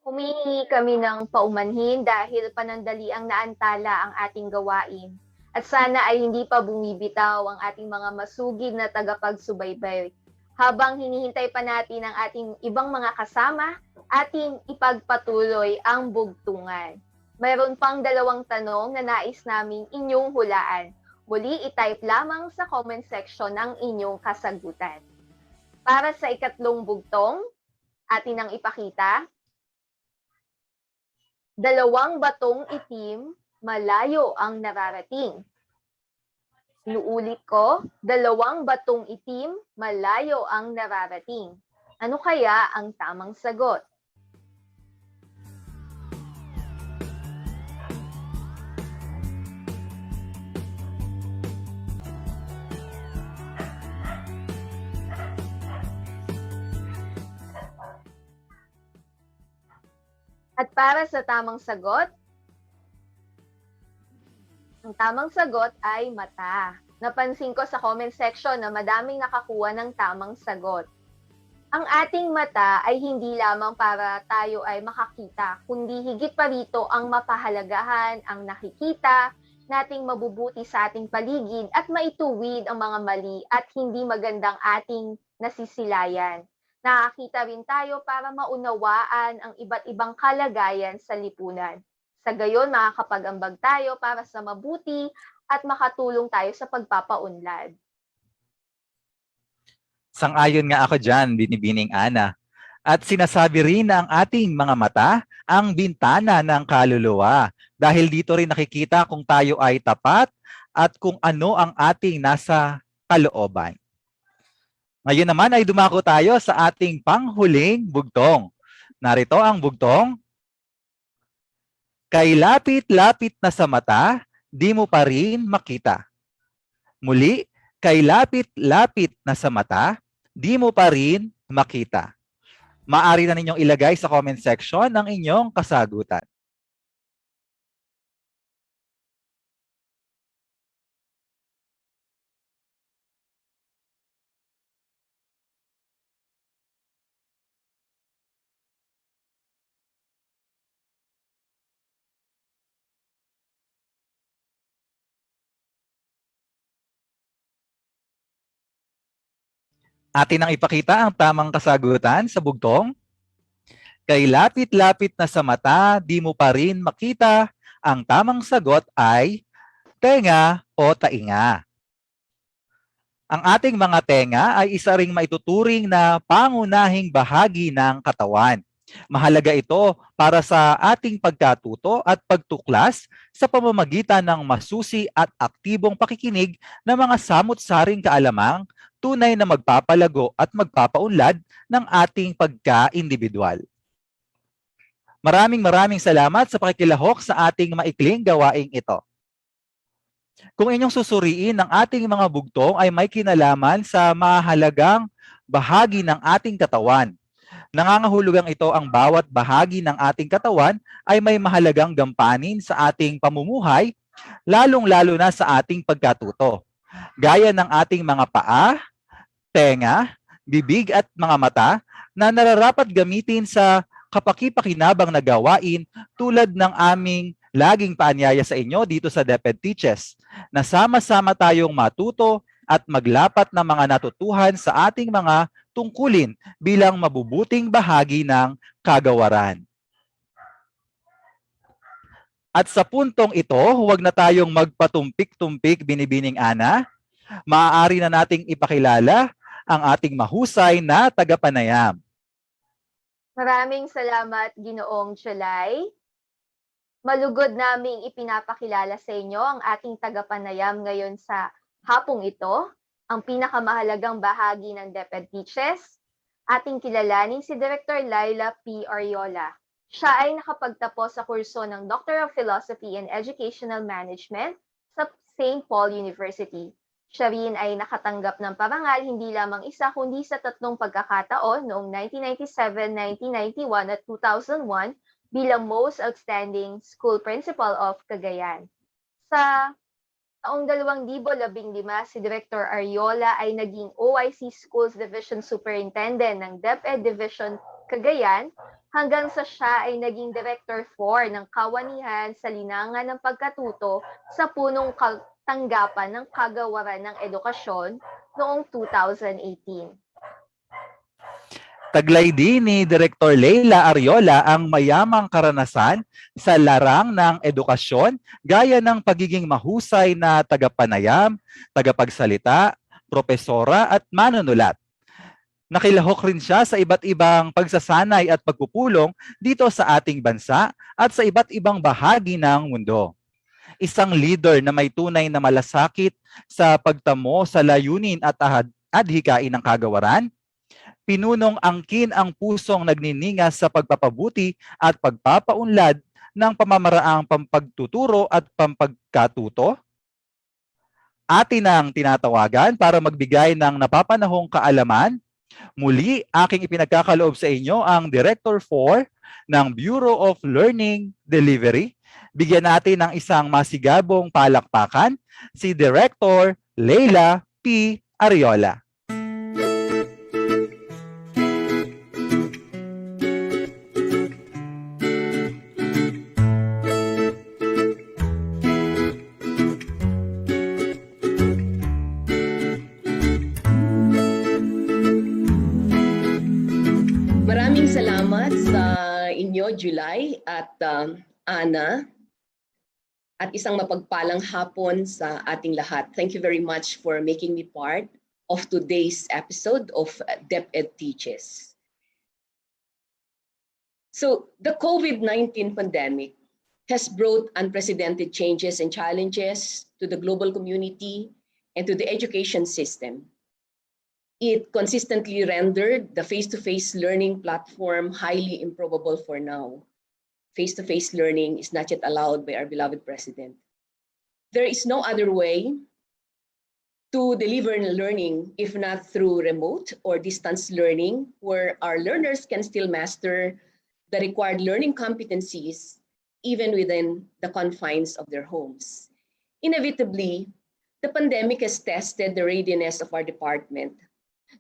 Humihingi kami ng paumanhin dahil panandali ang naantala ang ating gawain. At sana ay hindi pa bumibitaw ang ating mga masugid na tagapagsubaybay. Habang hinihintay pa natin ang ating ibang mga kasama, ating ipagpatuloy ang bugtungan. Mayroon pang 2 tanong na nais naming inyong hulaan. Muli, i-type lamang sa comment section ang inyong kasagutan. Para sa ikatlong bugtong, atin ang ipakita, 2 batong itim, malayo ang nararating. Inuulit ko, 2 batong itim, malayo ang nararating. Ano kaya ang tamang sagot? At para sa tamang sagot, ang tamang sagot ay mata. Napansin ko sa comment section na madaming nakakuha ng tamang sagot. Ang ating mata ay hindi lamang para tayo ay makakita, kundi higit pa rito ang mapahalagahan, ang nakikita, nating mabubuti sa ating paligid at maituwid ang mga mali at hindi magandang ating nasisilayan. Nakakita rin tayo para maunawaan ang iba't ibang kalagayan sa lipunan. Sa gayon, makakapag-ambag tayo para sa mabuti at makatulong tayo sa pagpapaunlad. Sang-ayon nga ako dyan, Binibining Ana. At sinasabi rin na ang ating mga mata ang bintana ng kaluluwa. Dahil dito rin nakikita kung tayo ay tapat at kung ano ang ating nasa kalooban. Ngayon naman ay dumako tayo sa ating panghuling bugtong. Narito ang bugtong. Kay lapit-lapit na sa mata, di mo pa rin makita. Muli, kay lapit-lapit na sa mata, di mo pa rin makita. Maaari na ninyong ilagay sa comment section ang inyong kasagutan. Atin ang ipakita ang tamang kasagutan sa bugtong. Kay lapit-lapit na sa mata, di mo pa rin makita. Ang tamang sagot ay tenga o tainga. Ang ating mga tenga ay isa ring maituturing na pangunahing bahagi ng katawan. Mahalaga ito para sa ating pagkatuto at pagtuklas sa pamamagitan ng masusi at aktibong pakikinig ng mga samut-saring kaalamang tunay na magpapalago at magpapaunlad ng ating pagka-individual. Maraming salamat sa pakikilahok sa ating maikling gawaing ito. Kung inyong susuriin, ang ating mga bugtong ay may kinalaman sa mahalagang bahagi ng ating katawan. Nangangahulugang ito ang bawat bahagi ng ating katawan ay may mahalagang gampanin sa ating pamumuhay, lalong-lalo na sa ating pagkatuto. Gaya ng ating mga paa, tenga, bibig at mga mata na nararapat gamitin sa kapaki-pakinabang na gawain tulad ng aming laging paanyaya sa inyo dito sa DepEd Teaches, na sama-sama tayong matuto at maglapat ng mga natutuhan sa ating mga tungkulin bilang mabubuting bahagi ng kagawaran. At sa puntong ito, huwag na tayong magpatumpik-tumpik, Binibining Ana. Maaari na nating ipakilala ang ating mahusay na tagapanayam. Maraming salamat, Ginoong July. Malugod naming ipinapakilala sa inyo ang ating tagapanayam ngayon sa hapong ito, ang pinakamahalagang bahagi ng DepEd Teaches. Ating kilalanin si Director Leila P. Areola. Siya ay nakapagtapos sa kurso ng Doctor of Philosophy and Educational Management sa St. Paul University. Siya rin ay nakatanggap ng parangal hindi lamang isa kundi sa 3 pagkakataon noong 1997, 1991 at 2001 bilang Most Outstanding School Principal of Cagayan. Sa taong 2015, si Director Areola ay naging OIC Schools Division Superintendent ng DepEd Division Cagayan hanggang sa siya ay naging Director 4 ng Kawanihan sa Linangan ng Pagkatuto sa punong tanggapan ng Kagawaran ng Edukasyon noong 2018. Taglay din ni Director Leila Areola ang mayamang karanasan sa larang ng edukasyon gaya ng pagiging mahusay na tagapanayam, tagapagsalita, propesora at manunulat. Nakilahok rin siya sa iba't ibang pagsasanay at pagpupulong dito sa ating bansa at sa iba't ibang bahagi ng mundo. Isang leader na may tunay na malasakit sa pagtamo sa layunin at adhikain ng kagawaran, pinunong angkin ang pusong nagniningas sa pagpapabuti at pagpapaunlad ng pamamaraang pampagtuturo at pampagkatuto. Atin ang tinatawagan para magbigay ng napapanahong kaalaman. Muli, aking ipinagkakaloob sa inyo ang Director 4 ng Bureau of Learning Delivery. Bigyan natin ng isang masigabong palakpakan si Director Leila P. Areola. Maraming salamat sa inyo, July at Ana, at isang mapagpalang hapon sa ating lahat. Thank you very much for making me part of today's episode of DepEd Teaches. So, the COVID-19 pandemic has brought unprecedented changes and challenges to the global community and to the education system. It consistently rendered the face-to-face learning platform highly improbable for now. Face-to-face learning is not yet allowed by our beloved president. There is no other way to deliver learning if not through remote or distance learning, where our learners can still master the required learning competencies even within the confines of their homes. Inevitably, the pandemic has tested the readiness of our department.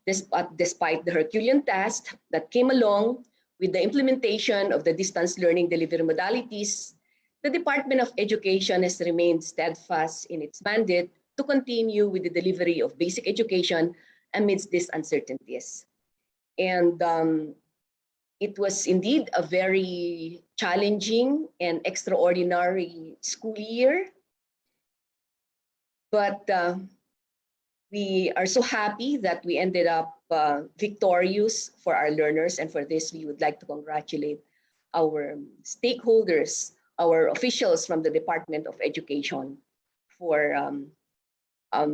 Despite the Herculean task that came along with the implementation of the distance learning delivery modalities, the Department of Education has remained steadfast in its mandate to continue with the delivery of basic education amidst these uncertainties. And it was indeed a very challenging and extraordinary school year, but we are so happy that we ended up victorious for our learners, and for this we would like to congratulate our stakeholders, our officials from the Department of Education for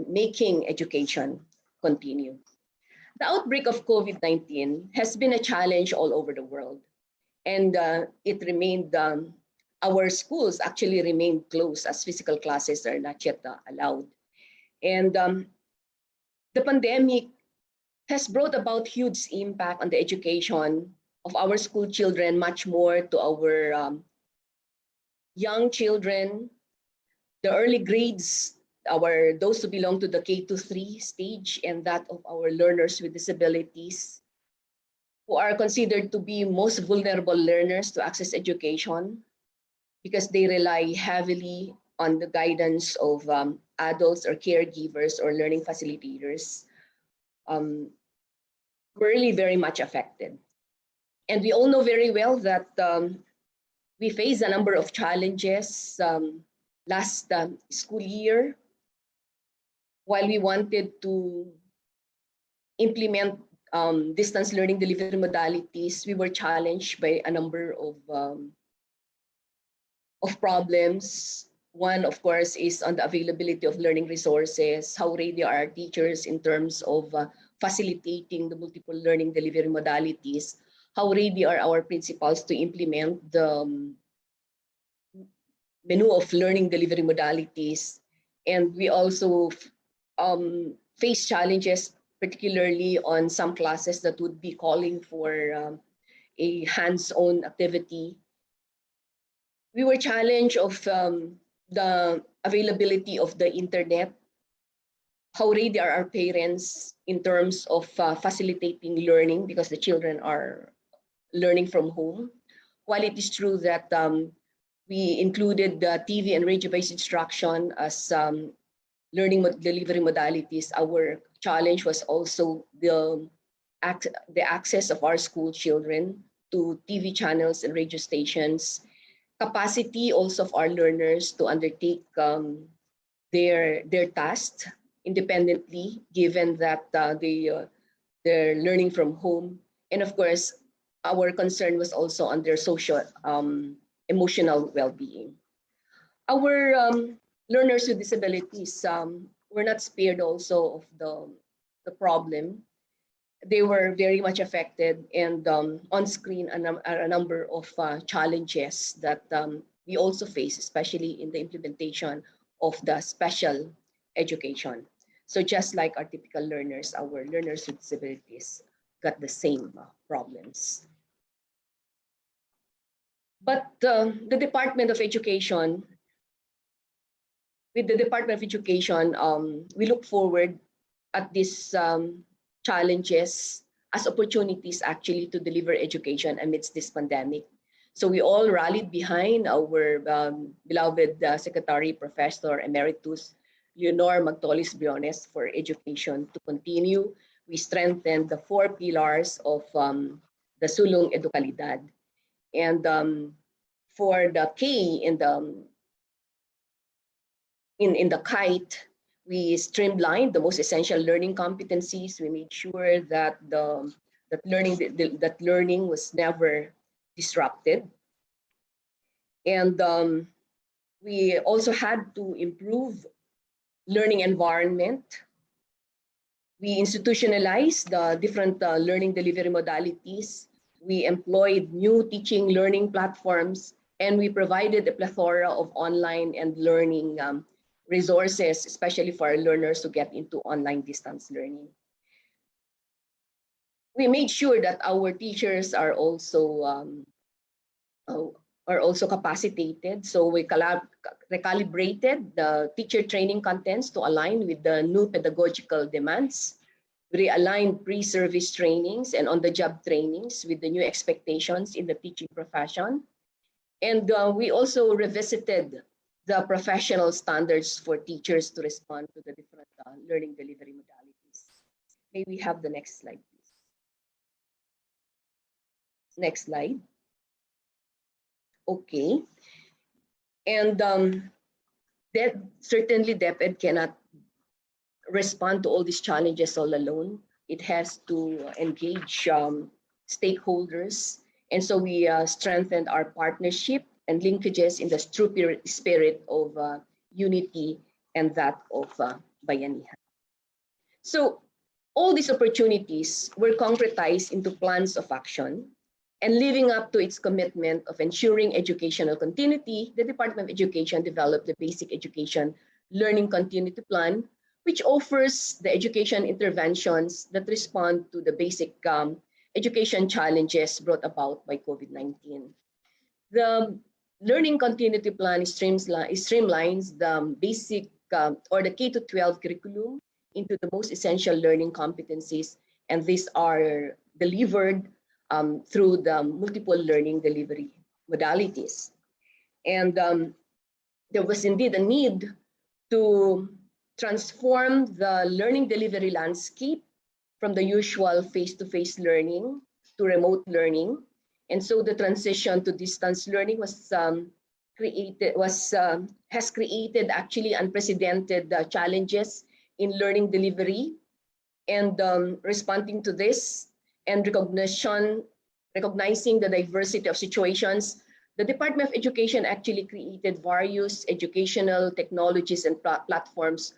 making education continue. The outbreak of COVID-19 has been a challenge all over the world, and it remained, our schools actually remained closed as physical classes are not yet allowed. And the pandemic has brought about huge impact on the education of our school children, much more to our young children, the early grades, those who belong to the K-3 stage, and that of our learners with disabilities, who are considered to be most vulnerable learners to access education because they rely heavily on the guidance of adults or caregivers or learning facilitators, were really very much affected. And we all know very well that we faced a number of challenges last school year. While we wanted to implement distance learning delivery modalities, we were challenged by a number of problems. One, of course, is on the availability of learning resources. How ready are our teachers in terms of facilitating the multiple learning delivery modalities? How ready are our principals to implement the menu of learning delivery modalities? And we also face challenges, particularly on some classes that would be calling for a hands-on activity. We were challenged of the availability of the internet. How ready are our parents in terms of facilitating learning, because the children are learning from home. While it is true that we included TV and radio-based instruction as learning delivery modalities, our challenge was also the access of our school children to TV channels and radio stations, capacity also of our learners to undertake their tasks independently, given that they're learning from home. And of course, our concern was also on their social, emotional well-being. Our learners with disabilities were not spared also of the problem. They were very much affected, and on screen are a number of challenges that we also face, especially in the implementation of the special education. So just like our typical learners, our learners with disabilities got the same problems. But the Department of Education, with the Department of Education, we look forward at these challenges as opportunities actually to deliver education amidst this pandemic. So we all rallied behind our beloved Secretary, Professor Emeritus Leonor Magtolis Briones for education to continue. We strengthened the 4 pillars of the Sulong Edukalidad. And for the K in the KITE, we streamlined the most essential learning competencies. We made sure that that learning was never disrupted. And we also had to improve learning environment. We institutionalized the different learning delivery modalities. We employed new teaching learning platforms, and we provided a plethora of online and learning resources, especially for our learners to get into online distance learning. We made sure that our teachers are also capacitated. So we recalibrated the teacher training contents to align with the new pedagogical demands. We realigned pre-service trainings and on-the-job trainings with the new expectations in the teaching profession. And we also revisited the professional standards for teachers to respond to the different learning delivery modalities. May we have the next slide, please? Next slide. Okay. And that certainly DepEd cannot respond to all these challenges all alone. It has to engage stakeholders. And so we strengthened our partnership and linkages in the true spirit of unity and that of bayanihan. So all these opportunities were concretized into plans of action, and living up to its commitment of ensuring educational continuity, the Department of Education developed the Basic Education Learning Continuity Plan, which offers the education interventions that respond to the basic education challenges brought about by COVID-19. The Learning Continuity Plan streamlines the basic or the K-12 curriculum into the most essential learning competencies, and these are delivered through the multiple learning delivery modalities. And there was indeed a need to transform the learning delivery landscape from the usual face-to-face learning to remote learning. And so the transition to distance learning has created actually unprecedented challenges in learning delivery. And responding to this and recognizing the diversity of situations, the Department of Education actually created various educational technologies and platforms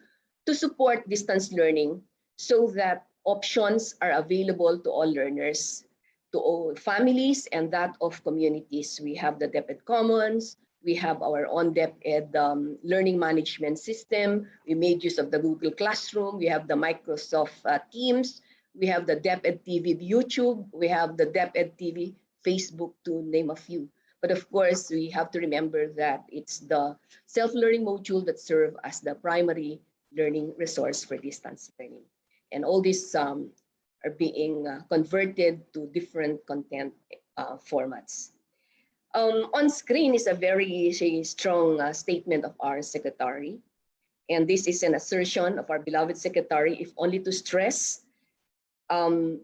to support distance learning so that options are available to all learners, to all families, and that of communities. We have the DepEd Commons, we have our own DepEd learning management system, we made use of the Google Classroom, we have the Microsoft Teams, we have the DepEd TV YouTube, we have the DepEd TV Facebook, to name a few. But of course, we have to remember that it's the self-learning module that serves as the primary learning resource for distance learning. And all these are being converted to different content formats. On screen is a very strong statement of our secretary. And this is an assertion of our beloved secretary, if only to stress and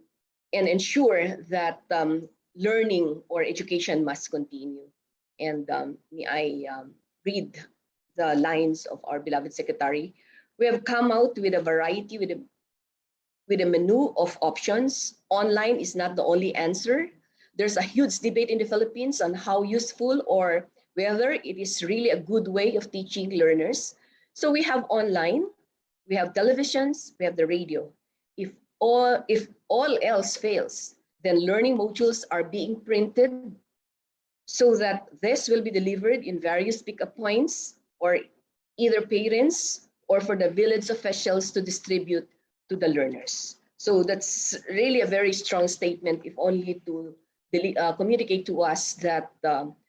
ensure that learning or education must continue. And may I read the lines of our beloved secretary. We have come out with a variety, with a menu of options. Online is not the only answer. There's a huge debate in the Philippines on how useful or whether it is really a good way of teaching learners. So we have online, we have televisions, we have the radio. If all else fails, then learning modules are being printed so that this will be delivered in various pickup points or either parents or for the village officials to distribute to the learners. So that's really a very strong statement, if only to communicate to us that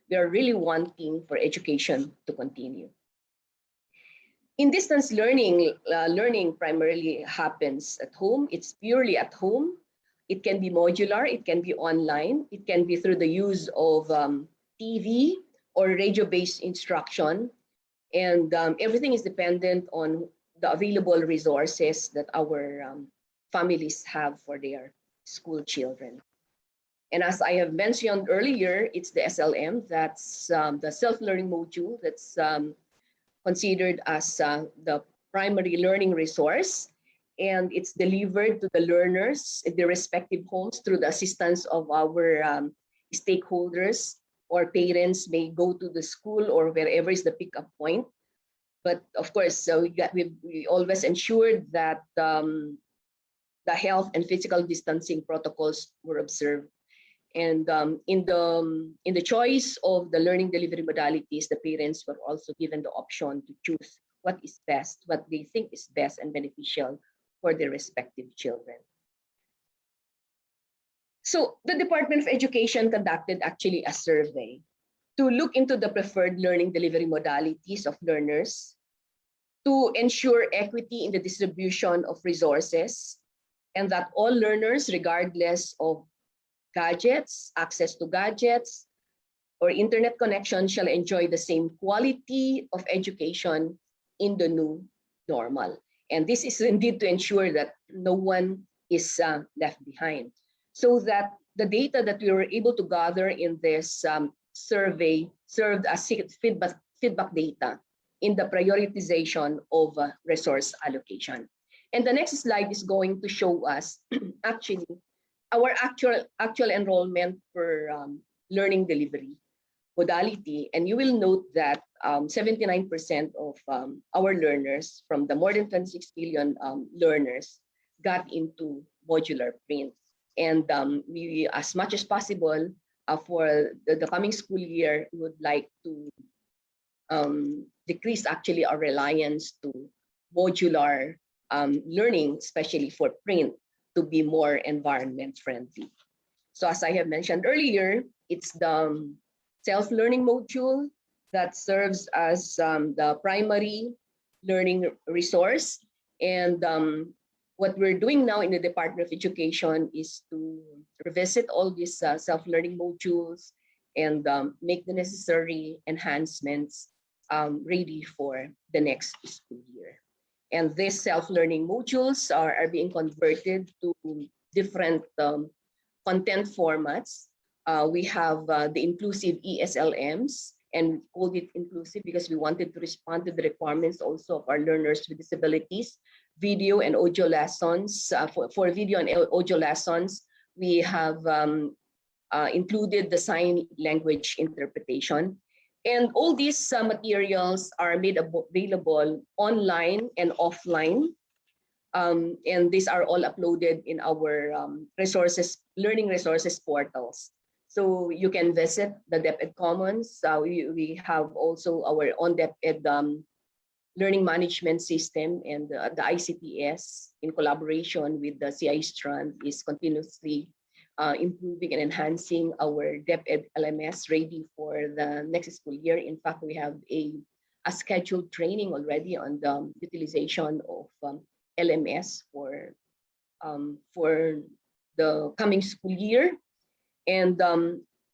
we are really wanting for education to continue. In distance learning, learning primarily happens at home. It's purely at home. It can be modular, it can be online, it can be through the use of TV or radio-based instruction. And everything is dependent on the available resources that our families have for their school children. And as I have mentioned earlier, it's the SLM, that's the self-learning module that's considered as the primary learning resource. And it's delivered to the learners in their respective homes through the assistance of our stakeholders, or parents may go to the school or wherever is the pickup point. But of course, we always ensured that the health and physical distancing protocols were observed. And in the choice of the learning delivery modalities, the parents were also given the option to choose what is best, what they think is best and beneficial for their respective children. So the Department of Education conducted actually a survey to look into the preferred learning delivery modalities of learners, to ensure equity in the distribution of resources, and that all learners, regardless of gadgets, access to gadgets, or internet connection, shall enjoy the same quality of education in the new normal. And this is indeed to ensure that no one is left behind. So that the data that we were able to gather in this survey served as feedback data in the prioritization of resource allocation. And the next slide is going to show us actually our actual enrollment per learning delivery modality. And you will note that 79% of our learners, from the more than 26 million learners, got into modular print. And we, as much as possible, for the coming school year, we would like to decrease actually our reliance to modular learning, especially for print, to be more environment friendly. So as I have mentioned earlier, it's the self-learning module that serves as the primary learning resource. And what we're doing now in the Department of Education is to revisit all these self-learning modules and make the necessary enhancements ready for the next school year. And these self-learning modules are being converted to different content formats. We have the inclusive ESLMs, and we called it inclusive because we wanted to respond to the requirements also of our learners with disabilities. Video and audio lessons. For video and audio lessons, we have included the sign language interpretation. And all these materials are made available online and offline. And these are all uploaded in our learning resources portals. So you can visit the DepEd Commons. We have also our own DepEd learning management system, and the ICTS, in collaboration with the CI Strand, is continuously improving and enhancing our DepEd LMS ready for the next school year. In fact, we have a scheduled training already on the utilization of LMS for the coming school year. And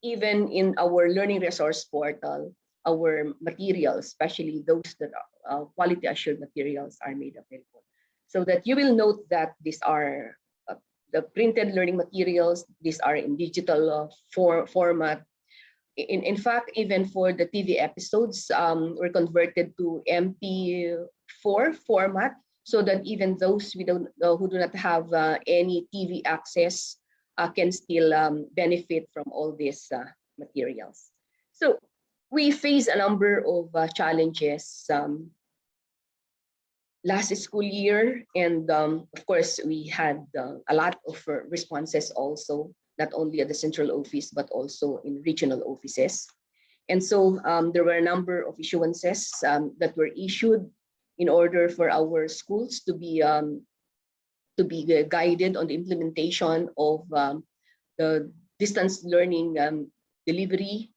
even in our learning resource portal, our materials, especially those that are quality assured materials, are made available. So that you will note that these are the printed learning materials, these are in digital format. In fact, even for the TV episodes, were converted to MP4 format, so that even those who do not have any TV access can still benefit from all these materials. So we face a number of challenges last school year, and of course we had a lot of responses also, not only at the central office but also in regional offices. And so there were a number of issuances that were issued in order for our schools to be guided on the implementation of the distance learning delivery.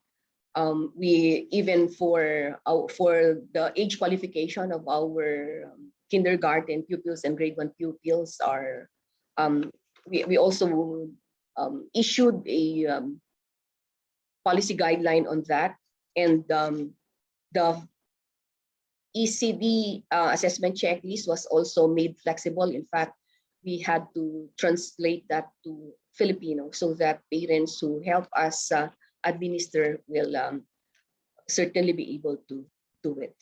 We even for the age qualification of our kindergarten pupils and grade 1 pupils are we also issued a policy guideline on that, and the ECD assessment checklist was also made flexible. In fact, we had to translate that to Filipino so that parents who help us administer will certainly be able to do it.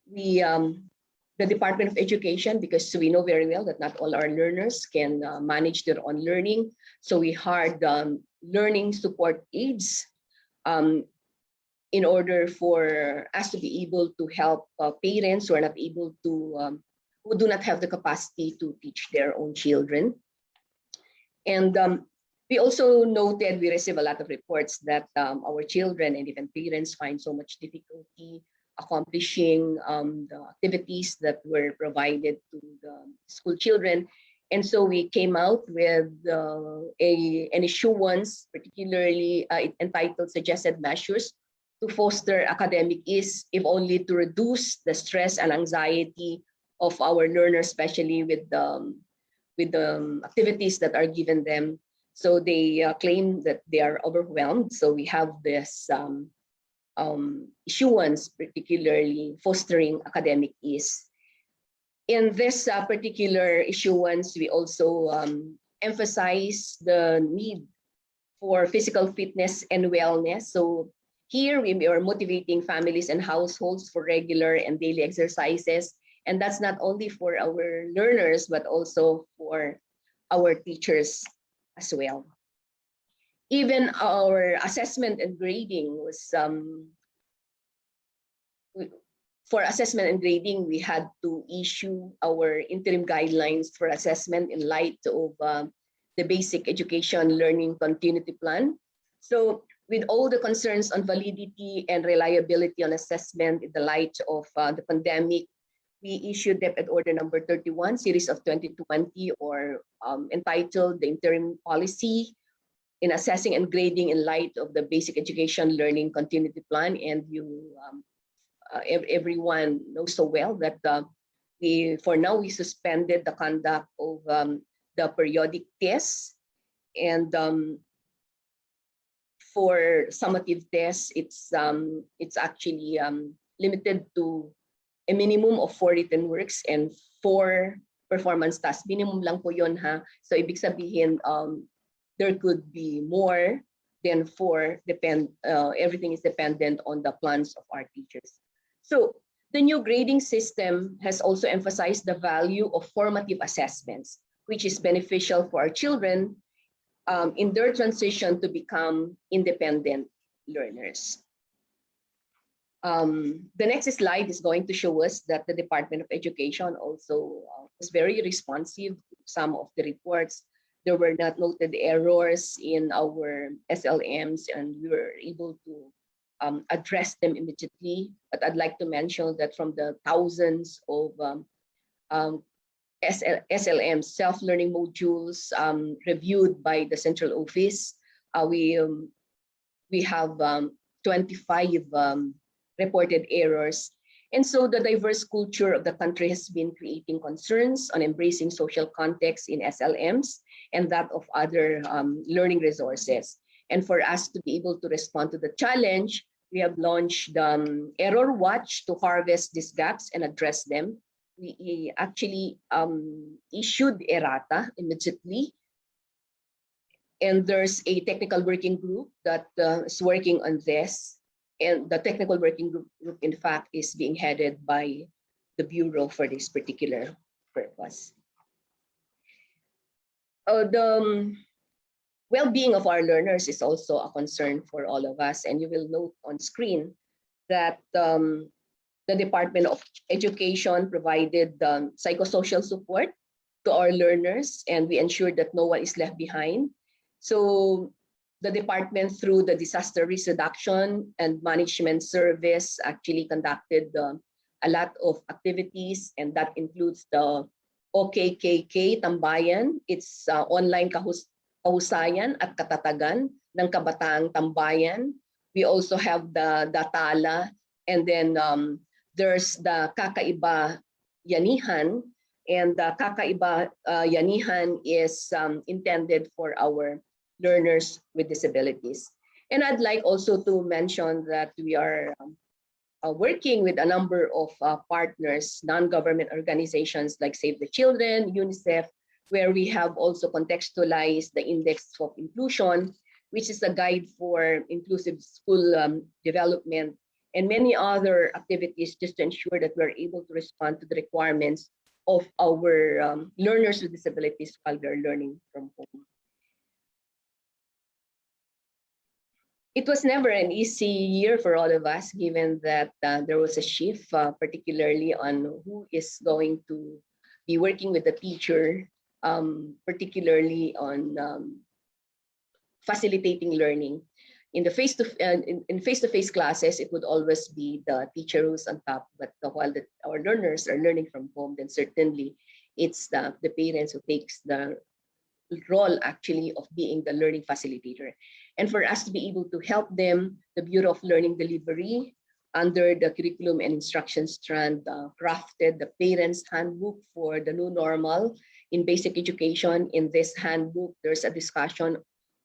We, the Department of Education, because we know very well that not all our learners can manage their own learning, so we hired learning support aides in order for us to be able to help parents who are not able to, who do not have the capacity to teach their own children. And we also noted, we receive a lot of reports that our children and even parents find so much difficulty accomplishing the activities that were provided to the school children. And so we came out with an issuance, particularly entitled Suggested Measures to Foster Academic Ease, if only to reduce the stress and anxiety of our learners, especially with the activities that are given them. So they claim that they are overwhelmed. So we have this issuance, particularly fostering academic ease. In this particular issuance, we also emphasize the need for physical fitness and wellness. So here we are motivating families and households for regular and daily exercises. And that's not only for our learners, but also for our teachers as well. Even our assessment and grading was, for assessment and grading, we had to issue our interim guidelines for assessment in light of the Basic Education Learning Continuity Plan. So with all the concerns on validity and reliability on assessment in the light of the pandemic, we issued DepEd Order number 31, series of 2020, or entitled the Interim Policy in Assessing and Grading in light of the Basic Education Learning Continuity Plan. And you, everyone knows so well that for now we suspended the conduct of the periodic tests, and for summative tests, it's actually limited to a minimum of 4 written works and 4 performance tasks. Minimum lang po yun, ha. So ibig sabihin, there could be more than 4. Everything is dependent on the plans of our teachers. So the new grading system has also emphasized the value of formative assessments, which is beneficial for our children in their transition to become independent learners. The next slide is going to show us that the Department of Education also was very responsive to some of the reports. There were not noted errors in our SLMs, and we were able to address them immediately. But I'd like to mention that from the thousands of SLMs, self-learning modules reviewed by the central office, we have 25 reported errors. And so the diverse culture of the country has been creating concerns on embracing social context in SLMs and that of other learning resources. And for us to be able to respond to the challenge, we have launched Error Watch to harvest these gaps and address them. We actually issued errata immediately. And there's a technical working group that is working on this. And the technical working group, in fact, is being headed by the Bureau for this particular purpose. The well-being of our learners is also a concern for all of us. And you will note on screen that the Department of Education provided psychosocial support to our learners, and we ensured that no one is left behind. So the department, through the Disaster Risk Reduction and Management Service, actually conducted a lot of activities, and that includes the OKKK Tambayan. It's online kahusayan at katatagan ng kabataang tambayan. We also have the Datala, and then there's the Kakaiba Yanihan, and the Kakaiba Yanihan is intended for our learners with disabilities. And I'd like also to mention that we are working with a number of partners, non-government organizations like Save the Children, UNICEF, where we have also contextualized the Index of Inclusion, which is a guide for inclusive school development, and many other activities just to ensure that we're able to respond to the requirements of our learners with disabilities while they're learning from home. It was never an easy year for all of us, given that there was a shift, particularly on who is going to be working with the teacher, particularly on facilitating learning. In the face-to-face classes, it would always be the teacher who's on top, but while our learners are learning from home, then certainly it's the parents who takes the role actually of being the learning facilitator. And for us to be able to help them, the Bureau of Learning Delivery, under the curriculum and instruction strand, crafted the Parents Handbook for the New Normal in Basic Education. In this handbook, there's a discussion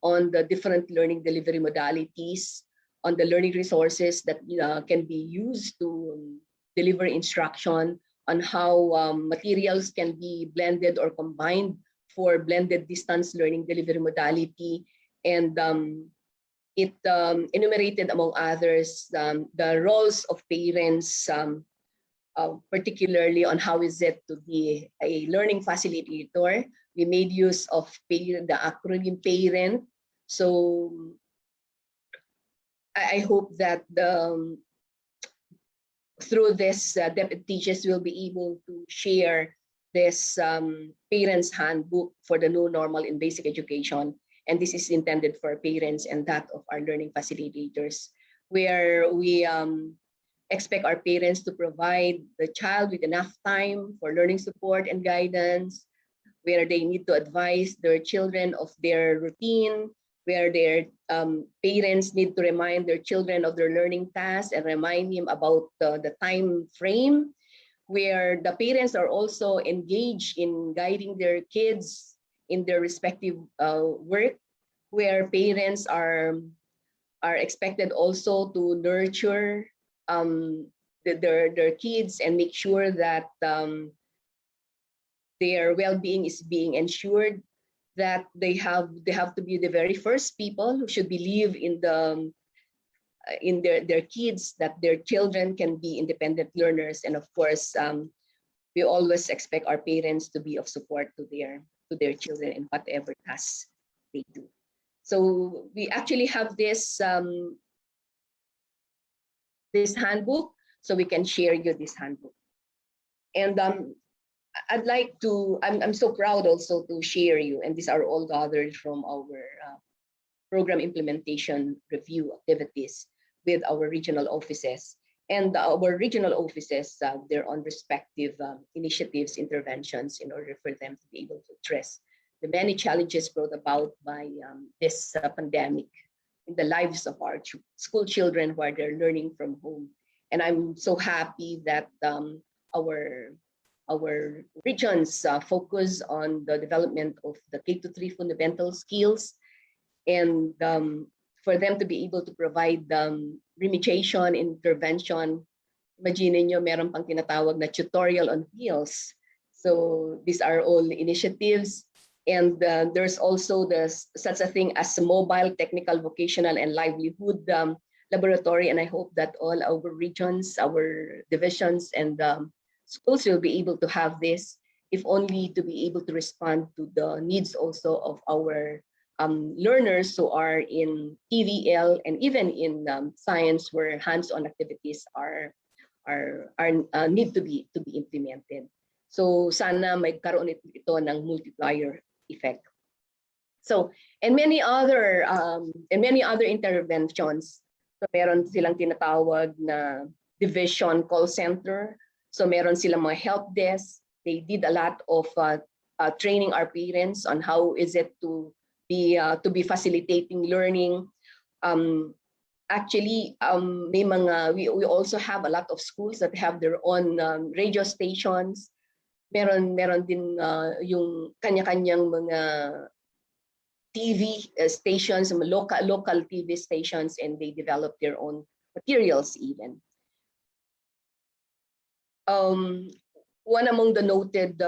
on the different learning delivery modalities, on the learning resources that can be used to deliver instruction, on how materials can be blended or combined for blended distance learning delivery modality. And it enumerated, among others, the roles of parents, particularly on how is it to be a learning facilitator. We made use of the acronym PARENT. So I hope that through this, DepEd Teaches will be able to share this Parents Handbook for the New Normal in Basic Education. And this is intended for parents and that of our learning facilitators, where we expect our parents to provide the child with enough time for learning support and guidance, where they need to advise their children of their routine, where their parents need to remind their children of their learning tasks and remind them about the time frame, where the parents are also engaged in guiding their kids in their respective work, where parents are expected also to nurture their kids and make sure that their well-being is being ensured, that they have to be the very first people who should believe in their kids, that their children can be independent learners. And of course, we always expect our parents to be of support to their children in whatever tasks they do. So we actually have this this handbook, so we can share you this handbook. And I'd like to, I'm so proud also to share you, and these are all gathered from our program implementation review activities with our regional offices. And our regional offices, they're on respective initiatives, interventions in order for them to be able to address the many challenges brought about by this pandemic in the lives of our school children while they're learning from home. And I'm so happy that our regions focus on the development of the K-3 fundamental skills and for them to be able to provide remediation, intervention. Imagine nyo, meron pang tinatawag na tutorial on wheels. So these are all initiatives. And there's also such a thing as a mobile technical vocational and livelihood laboratory. And I hope that all our regions, our divisions, and schools will be able to have this, if only to be able to respond to the needs also of our learners who are in TVL and even in science, where hands-on activities need to be implemented. So sana magkaroon ito ng multiplier effect. So and many other interventions. So meron silang tinatawag na division call center. So meron silang mga help desk. They did a lot of training our parents on how is it to be facilitating learning. Actually, we also have a lot of schools that have their own radio stations. Meron din yung kanya-kanyang mga TV stations, local TV stations, and they develop their own materials even. One among the noted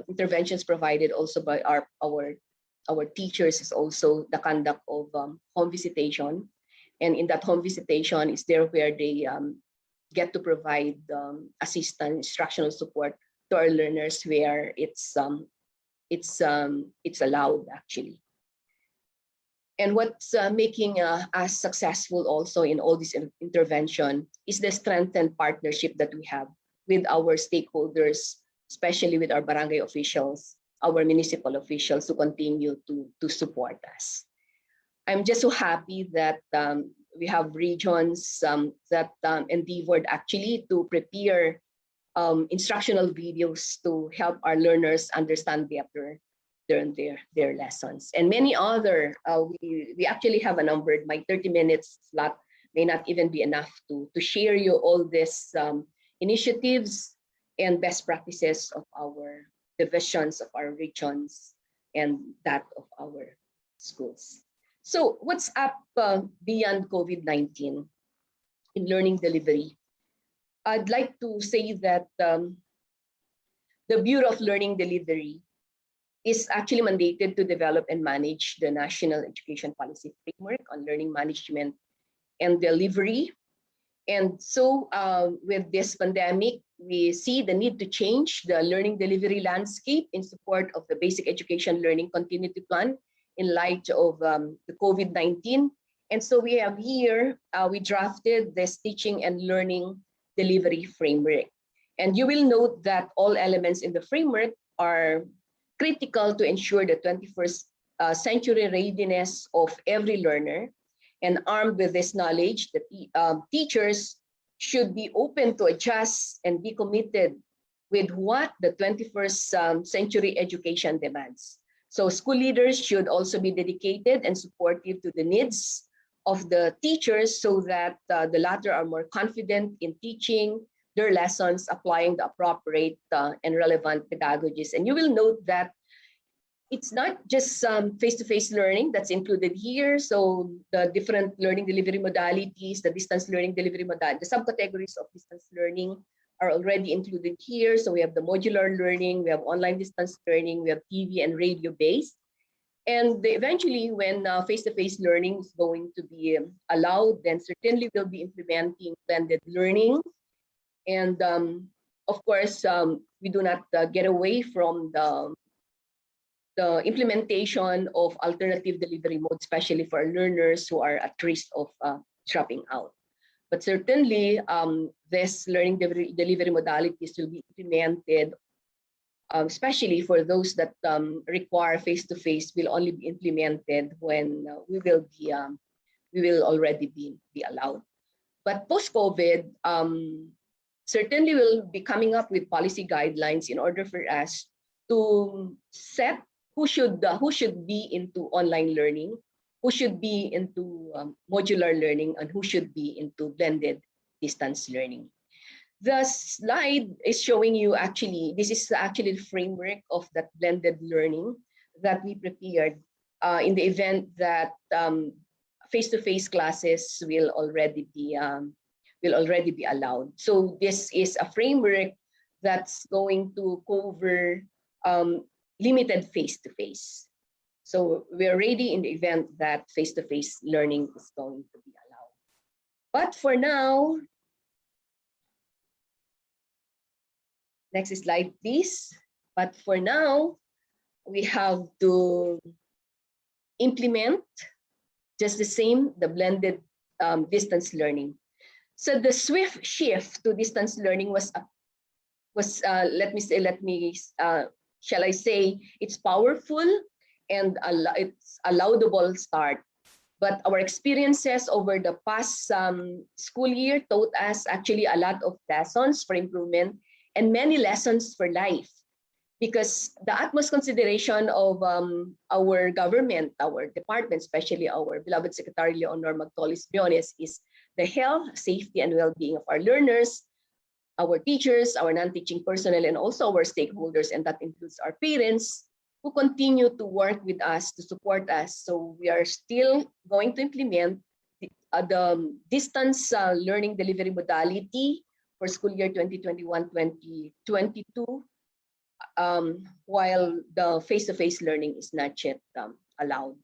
interventions provided also by our teachers is also the conduct of home visitation. And in that home visitation is there where they get to provide assistance, instructional support to our learners where it's allowed actually. And what's making us successful also in all this intervention is the strengthened partnership that we have with our stakeholders, especially with our barangay officials, our municipal officials, who continue to support us. I'm just so happy that we have regions that endeavored actually to prepare instructional videos to help our learners understand better their lessons. And many other, we actually have a number. My 30 minutes slot may not even be enough to share you all these initiatives and best practices of our divisions, of our regions, and that of our schools. So what's up beyond COVID-19 in learning delivery? I'd like to say that the Bureau of Learning Delivery is actually mandated to develop and manage the National Education Policy Framework on Learning Management and Delivery. And so with this pandemic, we see the need to change the learning delivery landscape in support of the Basic Education Learning Continuity Plan in light of the COVID-19. And so we have here, we drafted this teaching and learning delivery framework. And you will note that all elements in the framework are critical to ensure the 21st century readiness of every learner. And armed with this knowledge, the teachers should be open to adjust and be committed with what the 21st century education demands. So school leaders should also be dedicated and supportive to the needs of the teachers so that the latter are more confident in teaching their lessons, applying the appropriate and relevant pedagogies. And you will note that it's not just face-to-face learning that's included here. So the different learning delivery modalities, the distance learning delivery modalities, the subcategories of distance learning are already included here. So we have the modular learning, we have online distance learning, we have TV and radio based. And eventually when face-to-face learning is going to be allowed, then certainly we'll be implementing blended learning. And of course, we do not get away from the implementation of alternative delivery modes, especially for learners who are at risk of dropping out. But certainly, this learning delivery modalities will be implemented, especially for those that require face-to-face, will only be implemented when we will already be allowed. But post-COVID, certainly we'll be coming up with policy guidelines in order for us to set who should be into online learning, who should be into modular learning, and who should be into blended distance learning. The slide is showing you this is actually the framework of that blended learning that we prepared in the event that face-to-face classes will already be allowed. So this is a framework that's going to cover limited face-to-face. So we're ready in the event that face-to-face learning is going to be allowed. But for now, next slide, please. But for now, we have to implement just the same, the blended distance learning. So the swift shift to distance learning shall I say, it's powerful and it's a laudable start. But our experiences over the past school year taught us actually a lot of lessons for improvement and many lessons for life. Because the utmost consideration of our government, our department, especially our beloved Secretary Leonor Magtolis-Briones, is the health, safety, and well-being of our learners, our teachers, our non-teaching personnel, and also our stakeholders, and that includes our parents, who continue to work with us to support us. So we are still going to implement the distance learning delivery modality for school year 2021-2022, while the face-to-face learning is not yet allowed.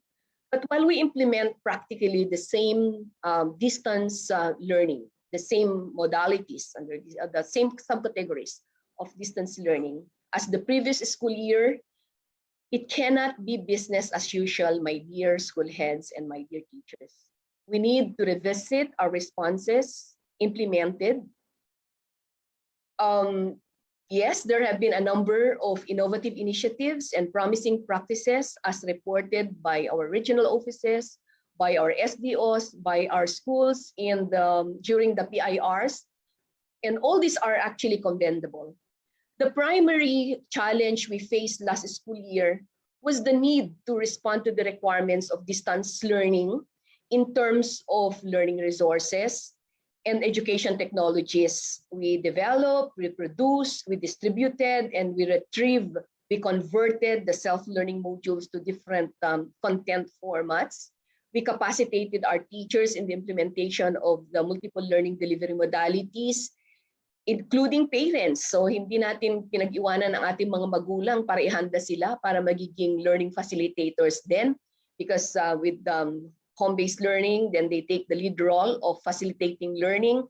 But while we implement practically the same distance learning, the same modalities under the same subcategories of distance learning as the previous school year, it cannot be business as usual, my dear school heads and my dear teachers. We need to revisit our responses implemented. Yes, there have been a number of innovative initiatives and promising practices as reported by our regional offices, by our SDOs, by our schools, and during the PIRs. And all these are actually commendable. The primary challenge we faced last school year was the need to respond to the requirements of distance learning in terms of learning resources and education technologies. We developed, we produced, we distributed, and we retrieved, we converted the self-learning modules to different content formats. We capacitated our teachers in the implementation of the multiple learning delivery modalities, including parents. So hindi natin pinag-iwanan ang ating mga magulang para ihanda sila para magiging learning facilitators then, because with home-based learning, then they take the lead role of facilitating learning.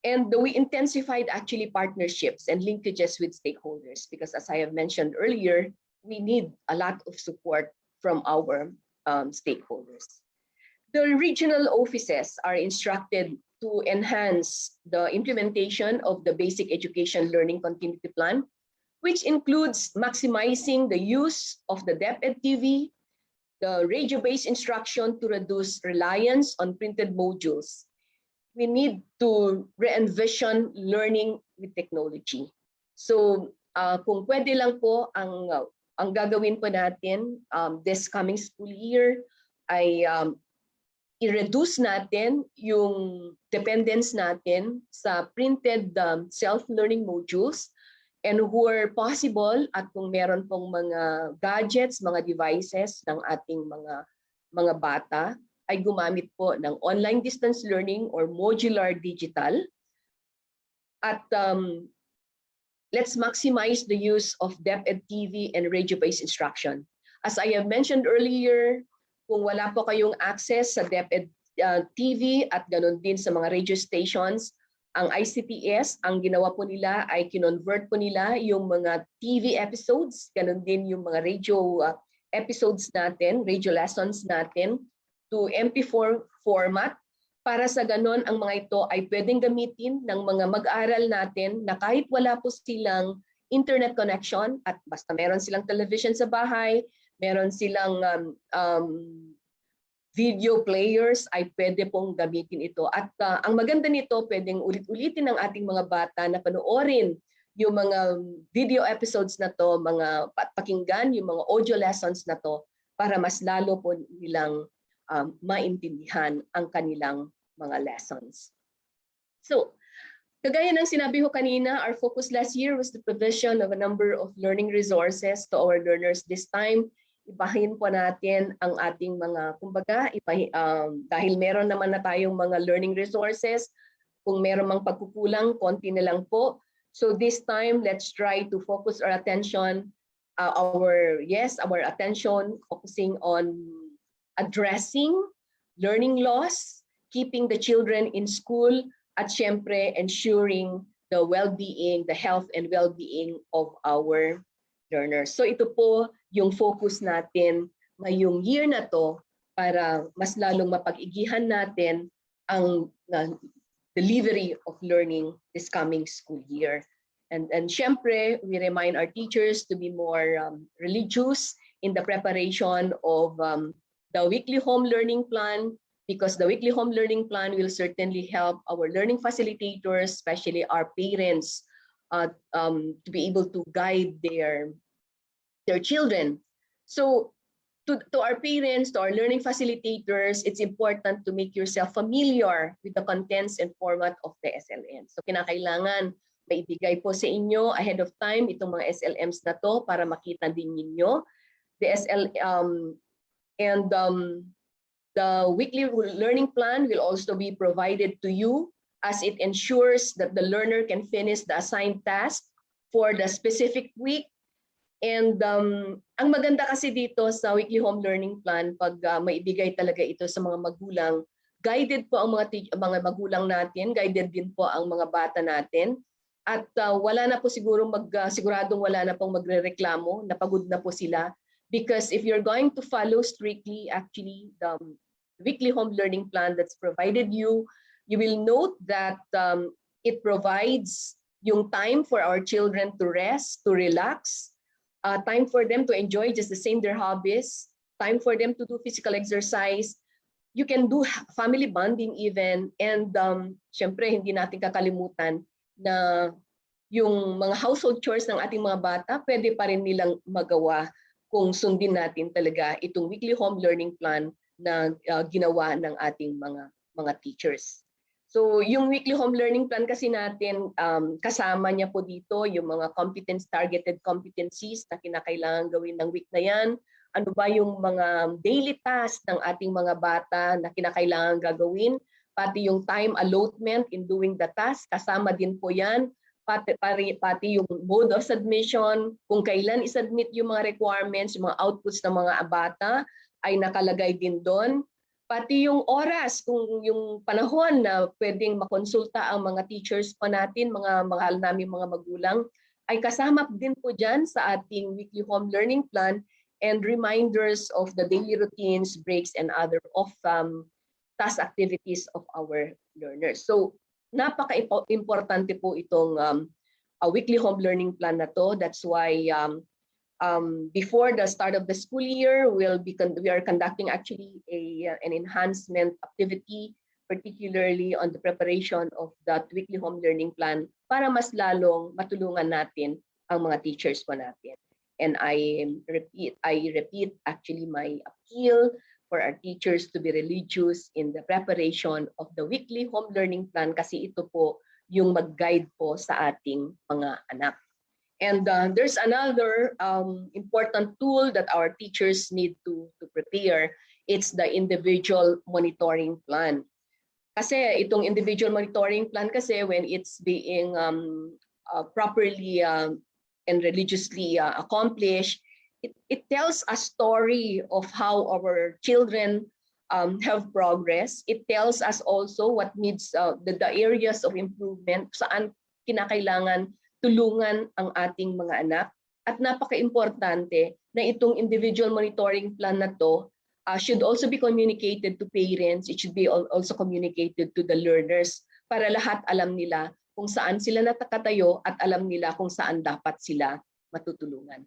And we intensified actually partnerships and linkages with stakeholders, because as I have mentioned earlier, we need a lot of support from our stakeholders. The regional offices are instructed to enhance the implementation of the Basic Education Learning Continuity Plan, which includes maximizing the use of the DepEd TV, the radio-based instruction to reduce reliance on printed modules. We need to re-envision learning with technology. So kung pwede lang po, ang gagawin po natin this coming school year ay i-reduce natin yung dependence natin sa printed self-learning modules, and where possible, at kung meron pong mga gadgets, mga devices ng ating mga bata, ay gumamit po ng online distance learning or modular digital. At let's maximize the use of DepEd TV and radio-based instruction. As I have mentioned earlier, kung wala po kayong access sa DepEd TV at ganun din sa mga radio stations, ang ICPS, ang ginawa po nila ay kinonvert po nila yung mga TV episodes, ganun din yung mga radio episodes natin, radio lessons natin, to MP4 format, para sa ganun ang mga ito ay pwedeng gamitin ng mga mag-aaral natin na kahit wala po silang internet connection at basta meron silang television sa bahay, meron silang video players, ay pwede pong gamitin ito. At ang maganda nito, pwedeng ulit-ulitin ng ating mga bata na panoorin yung mga video episodes na to, mga pakinggan yung mga audio lessons na to, para mas lalo po nilang maintindihan ang kanilang mga lessons. So, kagaya ng sinabi ko kanina, our focus last year was the provision of a number of learning resources to our learners this time. ibahin po natin ang ating mga, kumbaga, dahil meron naman na tayong mga learning resources, kung meron mang pagkukulang, konti na lang po. So this time, let's try to focus our attention, our attention focusing on addressing learning loss, keeping the children in school, at syempre ensuring the well-being, the health and well-being of our learners. So ito po yung focus natin ngayong year na to para mas lalong mapag-igihan natin ang delivery of learning this coming school year. And syempre, we remind our teachers to be more religious in the preparation of the weekly home learning plan, because the weekly home learning plan will certainly help our learning facilitators, especially our parents, to be able to guide their children. So to our parents, to our learning facilitators, it's important to make yourself familiar with the contents and format of the SLM. So kinakailangan maibigay po sa inyo ahead of time itong mga SLMs na to para makita din ninyo. The weekly learning plan will also be provided to you, as it ensures that the learner can finish the assigned task for the specific week. And ang maganda kasi dito sa weekly home learning plan, pag maibigay talaga ito sa mga magulang, guided po ang mga magulang natin, guided din po ang mga bata natin. At wala na po siguradong wala na pong magrereklamo, napagod na po sila. Because if you're going to follow strictly actually the weekly home learning plan that's provided you will note that it provides yung time for our children to rest, to relax, time for them to enjoy just the same their hobbies, time for them to do physical exercise. You can do family bonding even, and syempre hindi natin kakalimutan na yung mga household chores ng ating mga bata, pwede pa rin nilang magawa kung sundin natin talaga itong weekly home learning plan na ginawa ng ating mga teachers. So yung weekly home learning plan kasi natin, kasama niya po dito yung mga targeted competencies na kinakailangan gawin ng week na yan. Ano ba yung mga daily tasks ng ating mga bata na kinakailangan gagawin, pati yung time allotment in doing the task, kasama din po yan. Pati yung mode of submission, kung kailan isubmit yung mga requirements, yung mga outputs ng mga bata, ay nakalagay din doon. Pati yung oras, kung yung panahon na pwedeng makonsulta ang mga teachers pa natin, mga mahal namin mga magulang, ay kasama din po dyan sa ating weekly home learning plan, and reminders of the daily routines, breaks, and other task activities of our learners. So napaka-importante po itong weekly home learning plan na to. That's why before the start of the school year, we are conducting actually an enhancement activity, particularly on the preparation of that weekly home learning plan para mas lalong matulungan natin ang mga teachers po natin. And I repeat actually my appeal for our teachers to be religious in the preparation of the weekly home learning plan, kasi ito po yung mag-guide po sa ating mga anak. And there's another important tool that our teachers need to prepare. It's the individual monitoring plan. Kasi itong individual monitoring plan kasi when it's being properly and religiously accomplished, it tells a story of how our children have progress. It tells us also what needs the areas of improvement, saan kinakailangan tulungan ang ating mga anak. At napaka-importante na itong individual monitoring plan na to should also be communicated to parents. It should be also communicated to the learners para lahat alam nila kung saan sila nakatayo at alam nila kung saan dapat sila matutulungan.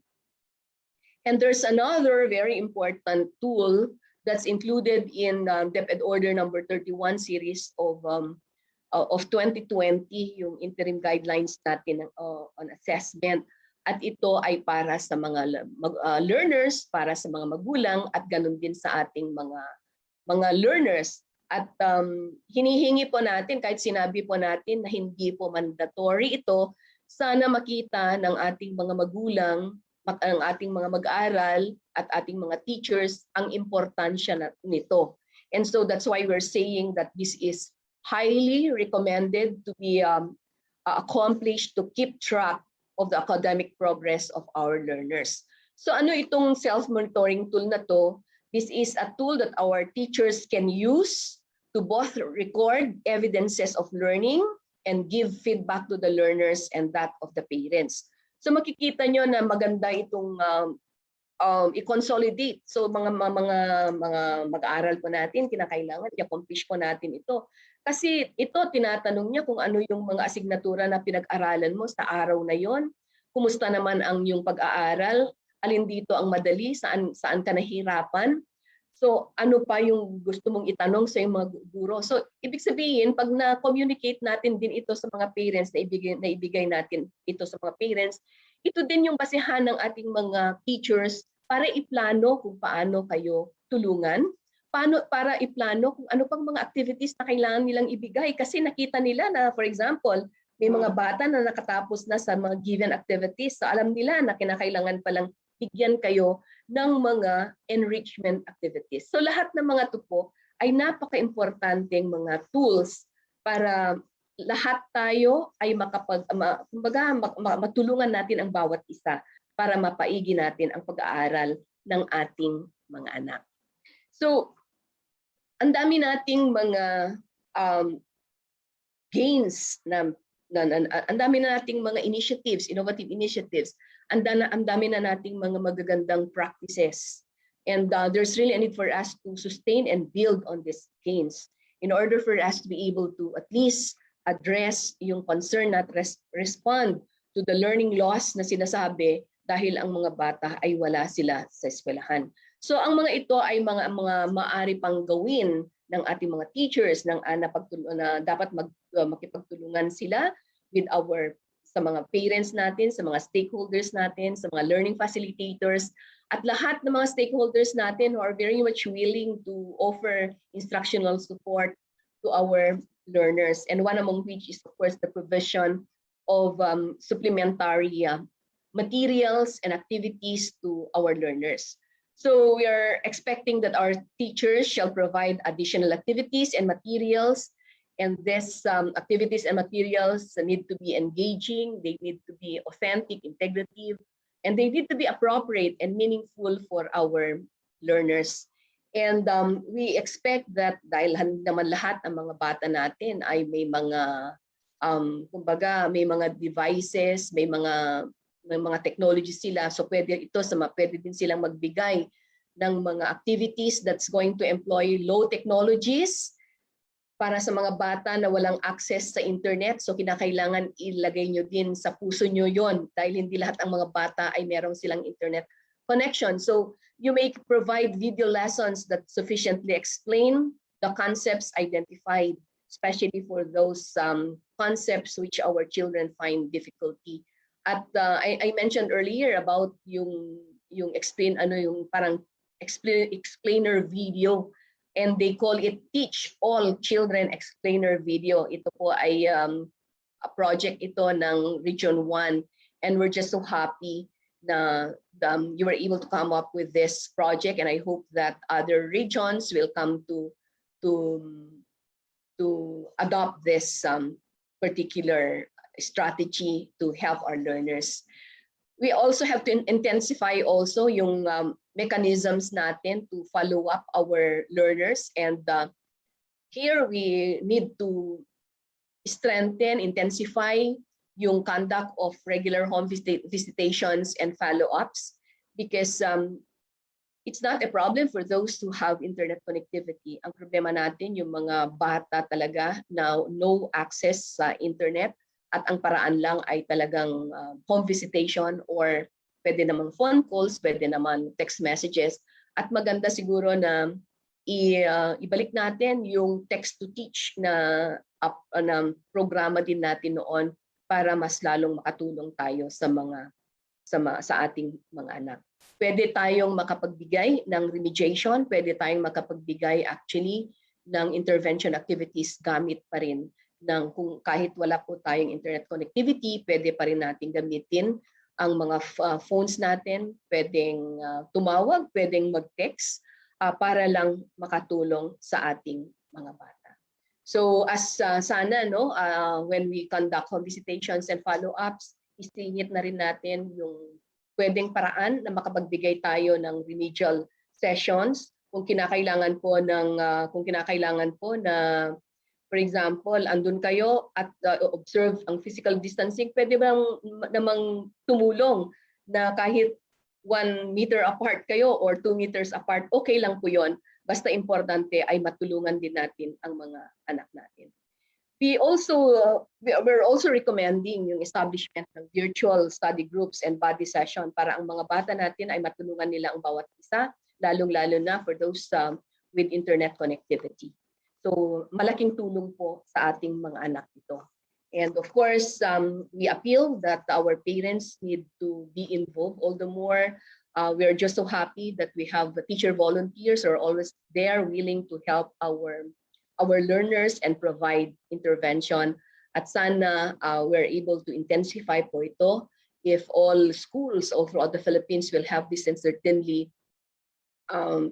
And there's another very important tool that's included in DepEd Order number 31 series of 2020, yung interim guidelines natin on assessment. At ito ay para sa mga learners, para sa mga magulang, at ganun din sa ating mga learners. At hinihingi po natin, kahit sinabi po natin na hindi po mandatory ito, sana makita ng ating mga magulang, ang ating mga mag-aaral at ating mga teachers ang importansya nito. And so that's why we're saying that this is highly recommended to be accomplished to keep track of the academic progress of our learners. So ano itong self-monitoring tool na to? This is a tool that our teachers can use to both record evidences of learning and give feedback to the learners and that of the parents. So makikita nyo na maganda itong i-consolidate. So mga mag-aaral po natin, kinakailangan i-accomplish po natin ito. Kasi ito, tinatanong niya kung ano yung mga asignatura na pinag-aralan mo sa araw na yon. Kumusta naman ang yung pag-aaral? Alin dito ang madali? Saan ka nahirapan? So ano pa yung gusto mong itanong sa yung mga guro? So ibig sabihin, pag na-communicate natin din ito sa mga parents, na ibigay natin ito sa mga parents, ito din yung basehan ng ating mga teachers para iplano kung paano kayo tulungan, para iplano kung ano pang mga activities na kailangan nilang ibigay. Kasi nakita nila na, for example, may mga bata na nakatapos na sa mga given activities. So alam nila na kinakailangan palang bigyan kayo ng mga enrichment activities. So lahat ng mga ito po ay napaka-importanteng mga tools para lahat tayo ay matulungan natin ang bawat isa para mapaigi natin ang pag-aaral ng ating mga anak. So, ang dami nating mga gains ang dami na nating mga initiatives, innovative initiatives. Ang dami na nating mga magagandang practices. And there's really a need for us to sustain and build on these gains in order for us to be able to at least address yung concern at respond to the learning loss na sinasabi dahil ang mga bata ay wala sila sa eskwelahan. So ang mga ito ay mga maaari pang gawin ng ating mga teachers na dapat makipagtulungan sila with sa mga parents natin, sa mga stakeholders natin, sa mga learning facilitators, at lahat ng mga stakeholders natin who are very much willing to offer instructional support to our learners. And one among which is, of course, the provision of supplementary materials and activities to our learners. So we are expecting that our teachers shall provide additional activities and materials. And these activities and materials need to be engaging, they need to be authentic, integrative, and they need to be appropriate and meaningful for our learners. And we expect that dahil naman lahat ng mga bata natin ay may mga, kumbaga, may mga devices, may mga technologies sila. So pwede din silang magbigay ng mga activities that's going to employ low technologies, para sa mga bata na walang access sa internet. So kinakailangan ilagay nyo din sa puso nyo yon dahil hindi lahat ang mga bata ay merong silang internet connection. So you may provide video lessons that sufficiently explain the concepts identified, especially for those concepts which our children find difficulty. At I mentioned earlier about yung parang explainer video. And they call it Teach All Children Explainer Video. Ito po ay a project ito ng Region 1. And we're just so happy na you were able to come up with this project. And I hope that other regions will come to adopt this particular strategy to help our learners. We also have to intensify also yung mechanisms natin to follow up our learners. And here we need to strengthen, intensify yung conduct of regular home visitations and follow-ups, because it's not a problem for those who have internet connectivity. Ang problema natin yung mga bata talaga na no access sa internet, at ang paraan lang ay talagang home visitation, or pwede naman phone calls, pwede naman text messages. At maganda siguro na ibalik natin yung text-to-teach na programa din natin noon para mas lalong makatulong tayo sa ating mga anak. Pwede tayong makapagbigay ng remediation, pwede tayong makapagbigay actually ng intervention activities gamit pa rin kung kahit wala po tayong internet connectivity, pwede pa rin natin gamitin ang mga phones natin, pwedeng tumawag, pwedeng mag-text para lang makatulong sa ating mga bata. So as sana no, when we conduct home visitations and follow-ups, isingit na rin natin yung pwedeng paraan na makapagbigay tayo ng remedial sessions kung kinakailangan po na for example, andun kayo at observe ang physical distancing, pwede bang namang tumulong na kahit 1 meter apart kayo or 2 meters apart, okay lang po yon. Basta importante ay matulungan din natin ang mga anak natin. We're also recommending yung establishment ng virtual study groups and body session para ang mga bata natin ay matulungan nila ang bawat isa, lalong-lalo na for those with internet connectivity. So malaking tulong po sa ating mga anak ito. And of course, we appeal that our parents need to be involved all the more. We are just so happy that we have the teacher volunteers who are always there willing to help our learners and provide intervention. At sana we're able to intensify po ito if all schools all throughout the Philippines will have this, and certainly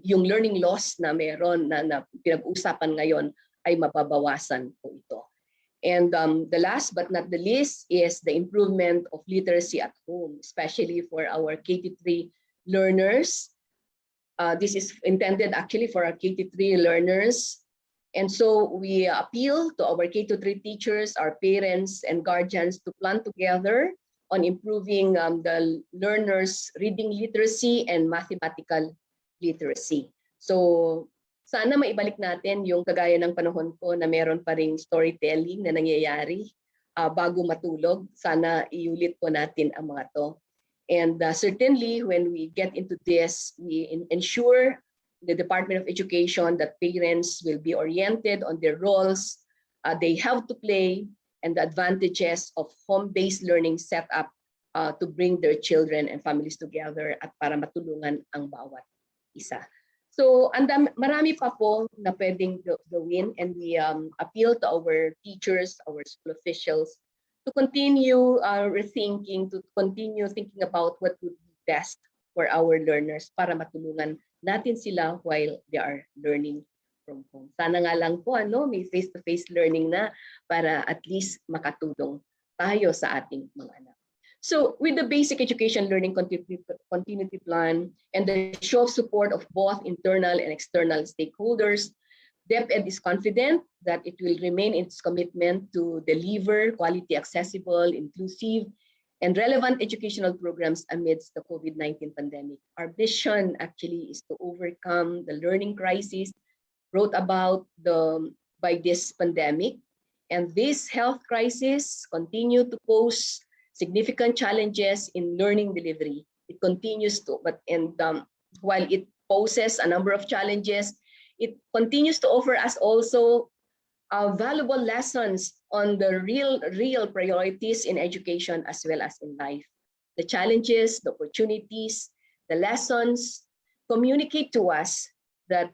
yung learning loss na meron na pinag-usapan ngayon ay mababawasan po ito. And the last but not the least is the improvement of literacy at home, especially for our K-3 learners. This is intended actually for our K-3 learners. And so we appeal to our K-3 teachers, our parents and guardians to plan together on improving the learners' reading literacy and mathematical literacy. So sana maibalik natin yung kagaya ng panahon ko na meron pa ring storytelling na nangyayari bago matulog. Sana iulit po natin ang mga to. And certainly when we get into this, we ensure the Department of Education that parents will be oriented on their roles they have to play and the advantages of home-based learning setup to bring their children and families together at para matulungan ang bawat isa. So marami pa po na pwedeng gawin, and we appeal to our teachers, our school officials to continue rethinking, to continue thinking about what would be best for our learners para matulungan natin sila while they are learning from home. Sana nga lang po may face-to-face learning na para at least makatulong tayo sa ating mga anak. So with the basic education learning continuity plan and the show of support of both internal and external stakeholders, DepEd is confident that it will remain its commitment to deliver quality, accessible, inclusive, and relevant educational programs amidst the COVID-19 pandemic. Our mission actually is to overcome the learning crisis brought about by this pandemic, and this health crisis continue to pose significant challenges in learning delivery. It continues to, while it poses a number of challenges, it continues to offer us also valuable lessons on the real priorities in education as well as in life. The challenges, the opportunities, the lessons communicate to us that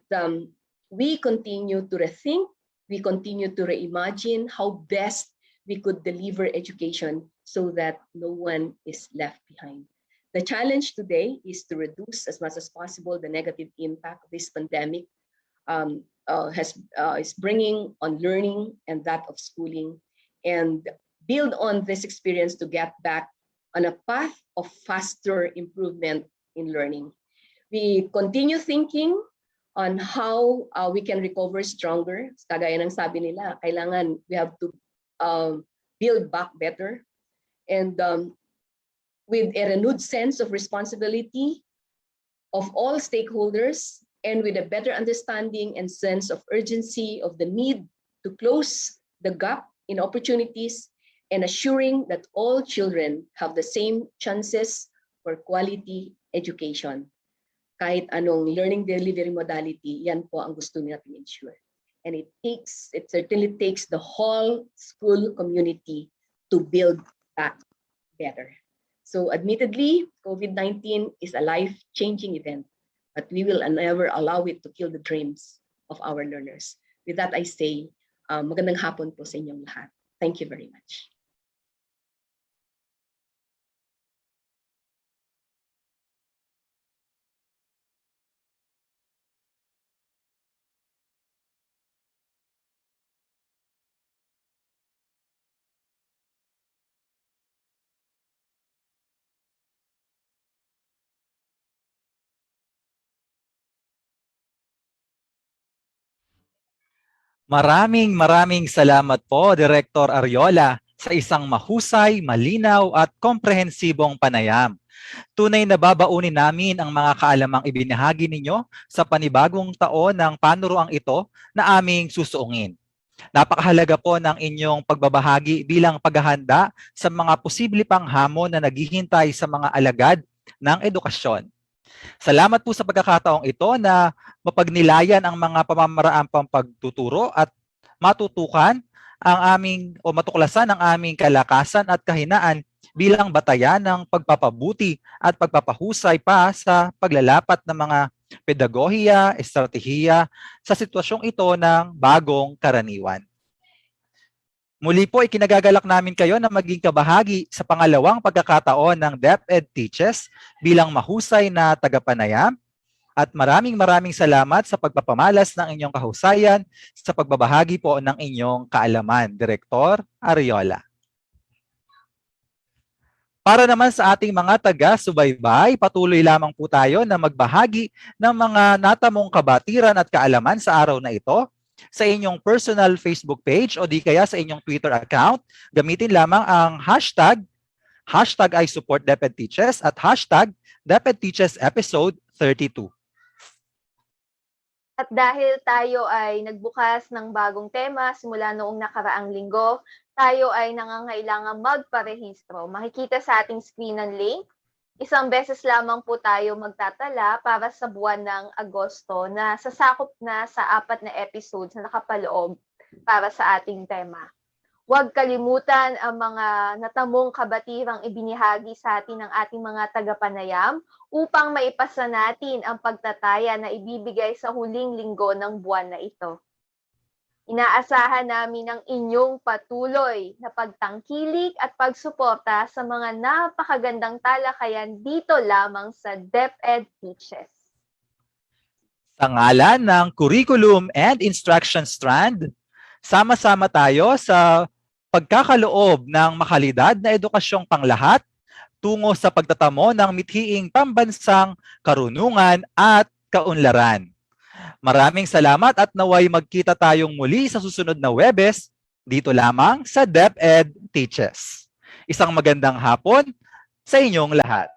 we continue to rethink, we continue to reimagine how best we could deliver education so that no one is left behind. The challenge today is to reduce as much as possible the negative impact this pandemic is bringing on learning and that of schooling, and build on this experience to get back on a path of faster improvement in learning. We continue thinking on how we can recover stronger. Kagaya ng sabi nila, kailangan we have to build back better, and with a renewed sense of responsibility of all stakeholders, and with a better understanding and sense of urgency of the need to close the gap in opportunities and assuring that all children have the same chances for quality education. Kahit anong learning delivery modality, yan po ang gusto natin ensure. And it certainly takes the whole school community to build back better. So admittedly, COVID-19 is a life-changing event, but we will never allow it to kill the dreams of our learners. With that, I say, magandang hapon po sa inyong lahat. Thank you very much. Maraming salamat po, Director Areola, sa isang mahusay, malinaw at komprehensibong panayam. Tunay na babaunin namin ang mga kaalamang ibinahagi ninyo sa panibagong taon ng panuroang ito na aming susuungin. Napakahalaga po ng inyong pagbabahagi bilang paghahanda sa mga posible pang hamon na naghihintay sa mga alagad ng edukasyon. Salamat po sa pagkakataong ito na mapagnilayan ang mga pamamaraan pang pagtuturo at matutukan ang matuklasan ang aming kalakasan at kahinaan bilang batayan ng pagpapabuti at pagpapahusay pa sa paglalapat ng mga pedagohiya, estratehiya sa sitwasyong ito ng bagong karaniwan. Muli po, ikinagagalak namin kayo na maging kabahagi sa pangalawang pagkakataon ng DepEd Teaches bilang mahusay na tagapanayam at maraming salamat sa pagpapamalas ng inyong kahusayan sa pagbabahagi po ng inyong kaalaman, Director Areola. Para naman sa ating mga taga-subaybay, patuloy lamang po tayo na magbahagi ng mga natamong kabatiran at kaalaman sa araw na ito sa inyong personal Facebook page o di kaya sa inyong Twitter account. Gamitin lamang ang hashtag ISupportDepEdTeaches at hashtag DepEdTeaches episode 32. At dahil tayo ay nagbukas ng bagong tema simula noong nakaraang linggo, tayo ay nangangailangan magparehistro. Makikita sa ating screen ang link. Isang beses lamang po tayo magtatala para sa buwan ng Agosto na sasakop na sa 4 na episodes na nakapaloob para sa ating tema. Huwag kalimutan ang mga natamong kabatirang ibinahagi sa atin ng ating mga tagapanayam upang maipasa natin ang pagtataya na ibibigay sa huling linggo ng buwan na ito. Inaasahan namin ang inyong patuloy na pagtangkilik at pagsuporta sa mga napakagandang talakayan dito lamang sa DepEd Teaches. Sa ngalan ng Curriculum and Instruction Strand, sama-sama tayo sa pagkakaloob ng makalidad na edukasyong panglahat tungo sa pagtatamo ng mithiing pambansang karunungan at kaunlaran. Maraming salamat at naway magkita tayong muli sa susunod na Huwebes dito lamang sa DepEd Teaches. Isang magandang hapon sa inyong lahat.